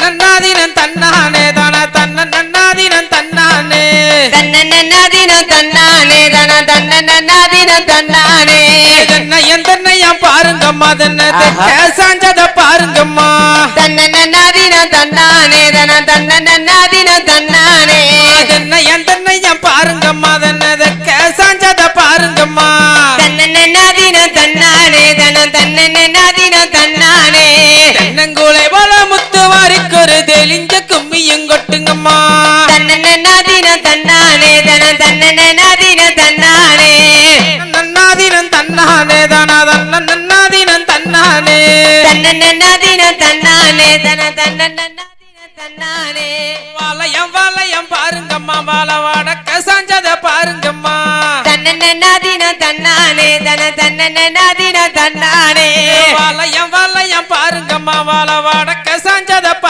நன்னாதினம் தன்னானே தான தன்ன நன்னாதினம் தன்னானே தன்ன நன்னாதினம் தன்னானே தான தன்ன நன்னாதினம் தன்னானே தன்னையம் பாருங்கம்மா தன்னதை சாஞ்சத பாருங்கம்மா தன்ன நன்னாதினம் தன்னானே தான தன்ன நன்னாதினம் தன்னானே தன்னையம் பாருங்கம்மா தன்னதை சாஞ்சத பாருங்கம்மா தன்ன நன்னாதினம் தன்னானே தான தன்ன நன்னாதினம் தன்னானே தென்னங்குலை போல முத்து வாரிக்கொரு தெளிஞ்ச கும்மியும் கொட்டுங்கம்மா தன்ன நன்னாதினம் தன்னானே தான தன்ன நன்னாதினம் தன்னானே நன்னாதினம் தன்னானே தான தன்ன நன்னாதினம் தன்னானே தன்ன நன்னாதினம் தன்னானே தான தன்ன நன்னாதினம் தன்னானே வாலயம் பாருங்கம்மா வாழவாடக்க சாஞ்சத பாருங்கம்மா தன்ன நன்னாதினம் தன்னானே தான தன்ன நன்னாதினம் தன்னானே வாலயம் பாருங்கம்மா வாழவாடக்க சாஞ்சத